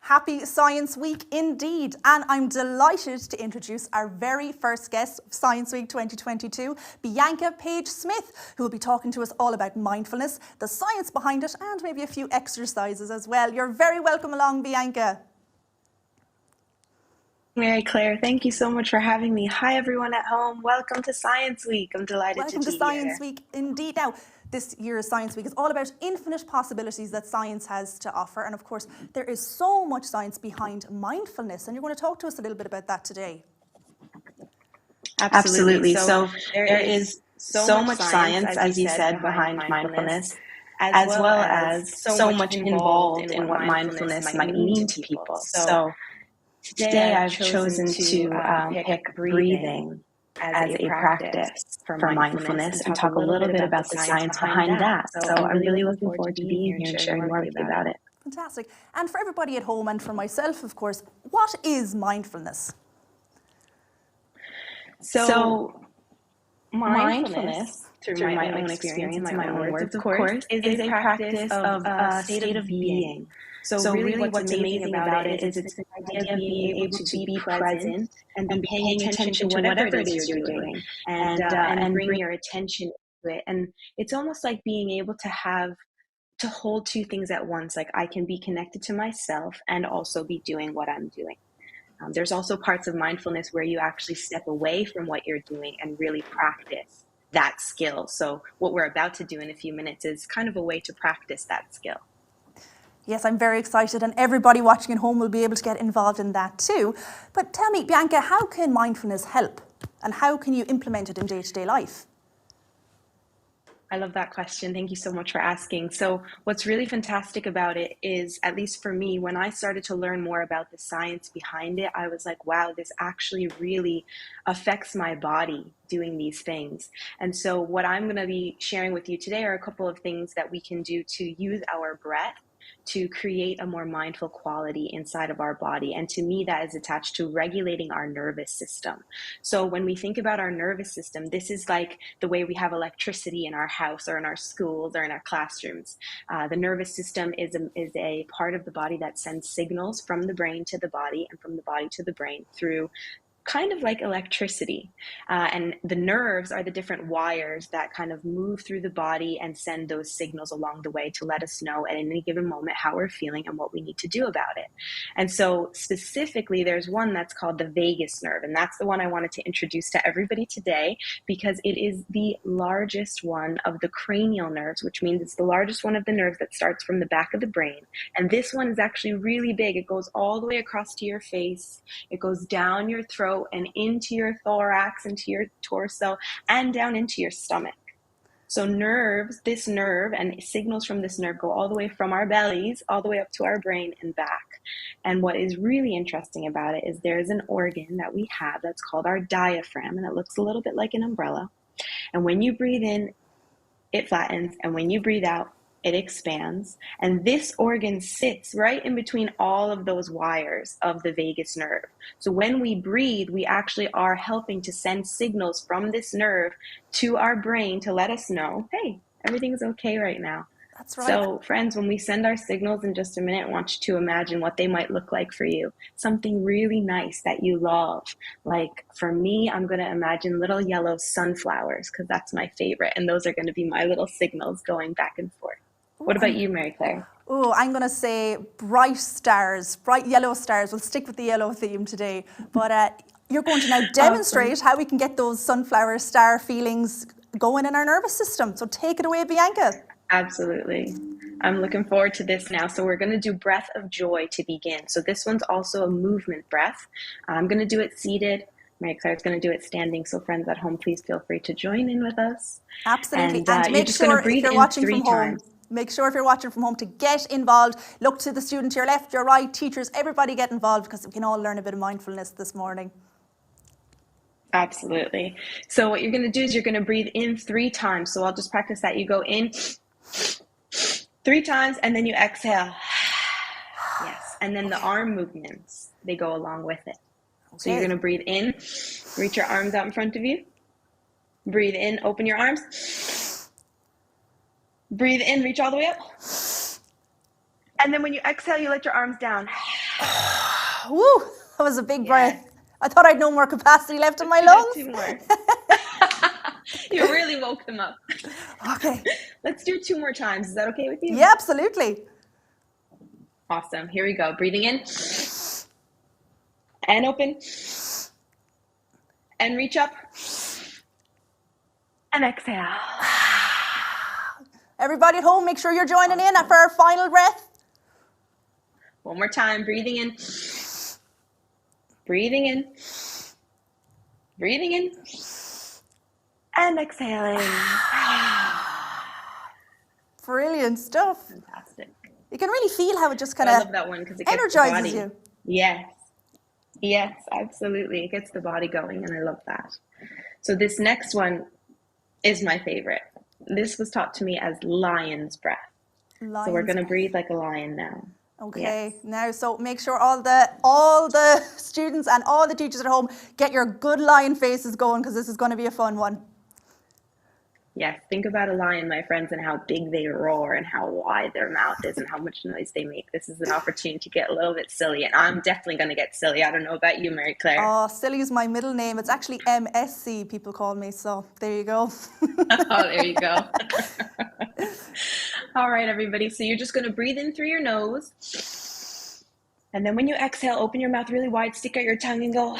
Happy Science Week indeed, and I'm delighted to introduce our very first guest of Science Week 2022, Bianca Paige Smith, who will be talking to us all about mindfulness, the science behind it, and maybe a few exercises as well. You're very welcome along, Bianca. Mary Claire, thank you so much for having me. Hi, everyone at home. Welcome to Science Week. I'm delighted Welcome to to be Science here. Week indeed. Now, this year's Science Week is all about infinite possibilities that science has to offer. And of course, there is so much science behind mindfulness. And you're going to talk to us a little bit about that today. Absolutely. So there is so much science, as you said, behind mindfulness, as well as so much involved in what mindfulness might mean to people. So today I've chosen to pick breathing as a practice for mindfulness and talk a little bit about the science behind that. So I'm really looking forward to being here and sharing more with you about it. Fantastic. And for everybody at home and for myself, of course, what is mindfulness? So mindfulness, through my own experience, my own words, of course, is a practice of a state of being. So really what's amazing about it is it's the idea of being able to be present and be paying attention to whatever it is you're doing and bring your attention to it. And it's almost like being able to hold two things at once. Like I can be connected to myself and also be doing what I'm doing. There's also parts of mindfulness where you actually step away from what you're doing and really practice that skill. So what we're about to do in a few minutes is kind of a way to practice that skill. Yes, I'm very excited, and everybody watching at home will be able to get involved in that too. But tell me, Bianca, how can mindfulness help? And how can you implement it in day-to-day life? I love that question. Thank you so much for asking. So what's really fantastic about it is, at least for me, when I started to learn more about the science behind it, I was like, wow, this actually really affects my body doing these things. And so what I'm going to be sharing with you today are a couple of things that we can do to use our breath to create a more mindful quality inside of our body. And to me, that is attached to regulating our nervous system. So when we think about our nervous system, this is like the way we have electricity in our house or in our schools or in our classrooms. The nervous system is a part of the body that sends signals from the brain to the body and from the body to the brain through kind of like electricity. And the nerves are the different wires that kind of move through the body and send those signals along the way to let us know at any given moment how we're feeling and what we need to do about it. And so specifically, there's one that's called the vagus nerve. And that's the one I wanted to introduce to everybody today because it is the largest one of the cranial nerves, which means it's the largest one of the nerves that starts from the back of the brain. And this one is actually really big. It goes all the way across to your face. It goes down your throat and into your thorax, into your torso, and down into your stomach. So this nerve and signals from this nerve go all the way from our bellies, all the way up to our brain and back. And what is really interesting about it is there's an organ that we have that's called our diaphragm, and it looks a little bit like an umbrella. And when you breathe in, it flattens, and when you breathe out, it expands. And this organ sits right in between all of those wires of the vagus nerve. So when we breathe, we actually are helping to send signals from this nerve to our brain to let us know, hey, everything's okay right now. That's right. So friends, when we send our signals in just a minute, I want you to imagine what they might look like for you. Something really nice that you love. Like for me, I'm going to imagine little yellow sunflowers because that's my favorite. And those are going to be my little signals going back and forth. What about you, Mary Claire? Oh, I'm going to say bright stars, bright yellow stars. We'll stick with the yellow theme today. But you're going to now demonstrate how we can get those sunflower star feelings going in our nervous system. So take it away, Bianca. Absolutely. I'm looking forward to this now. So we're going to do breath of joy to begin. So this one's also a movement breath. I'm going to do it seated. Mary Claire's going to do it standing. So friends at home, please feel free to join in with us. Absolutely. And make sure if you're watching from home, make sure if you're watching from home to get involved. Look to the student to your left, your right, teachers, everybody get involved because we can all learn a bit of mindfulness this morning. Absolutely. So what you're going to do is you're going to breathe in 3 times. So I'll just practice that. You go in 3 times and then you exhale. Yes. And then the arm movements, they go along with it. Okay. So you're going to breathe in, reach your arms out in front of you. Breathe in, open your arms. Breathe in, reach all the way up. And then when you exhale, you let your arms down. Woo, that was a big Yes. breath. I thought I'd no more capacity left in my Let's do lungs. two more. You really woke them up. Okay. Let's do 2 more times. Is that okay with you? Yeah, absolutely. Awesome. Here we go. Breathing in and open and reach up and exhale. Everybody at home, make sure you're joining in for our final breath. One more time. Breathing in. Breathing in. Breathing in. And exhaling. Brilliant stuff. Fantastic. You can really feel how it just kind I of love that one because it gets energizes the body. you. Yes. Yes, absolutely. It gets the body going, and I love that. So this next one is my favorite. This was taught to me as lion's breath. So we're going to breathe like a lion now. Okay, Yes. now so make sure all the students and all the teachers at home get your good lion faces going, because this is going to be a fun one. Yes, think about a lion, my friends, and how big they roar and how wide their mouth is and how much noise they make. This is an opportunity to get a little bit silly, and I'm definitely going to get silly. I don't know about you, Mary Claire. Oh, silly is my middle name. It's actually MSC, people call me, so there you go. Oh, there you go. All right, everybody. So you're just going to breathe in through your nose. And then when you exhale, open your mouth really wide, stick out your tongue and go.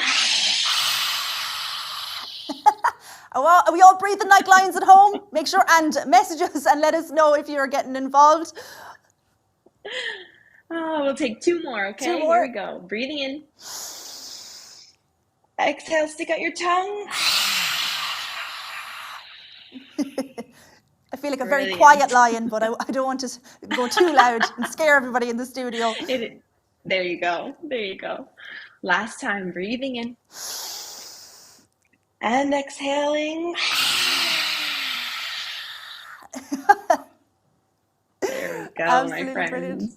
Are we all breathing like lions at home? Make sure and message us and let us know if you're getting involved. Oh, we'll take 2 more, okay? 2 more. Here we go. Breathing in. Exhale, stick out your tongue. I feel like a very Brilliant. quiet lion, but I don't want to go too loud and scare everybody in the studio. There you go. There you go. Last time, breathing in. And exhaling. There we go, Absolutely my friends. brilliant.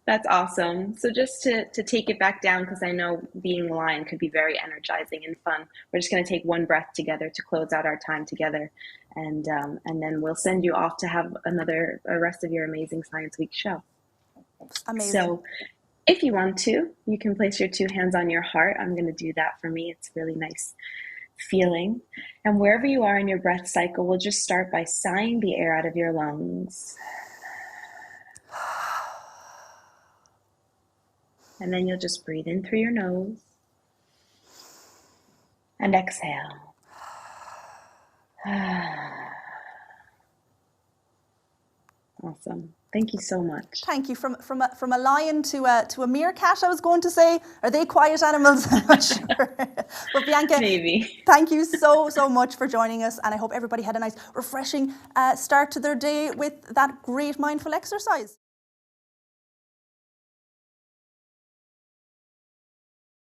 That's awesome. So just to take it back down, because I know being a lion could be very energizing and fun, we're just going to take 1 breath together to close out our time together. And then we'll send you off to have a rest of your amazing Science Week show. Amazing. So if you want to, you can place your 2 hands on your heart. I'm going to do that for me. It's a really nice feeling. And wherever you are in your breath cycle, we'll just start by sighing the air out of your lungs. And then you'll just breathe in through your nose and exhale. Awesome. Thank you so much. Thank you. From a lion to a meerkat, I was going to say. Are they quiet animals? I'm not sure. But Bianca, Maybe. thank you so much for joining us, and I hope everybody had a nice, refreshing start to their day with that great mindful exercise.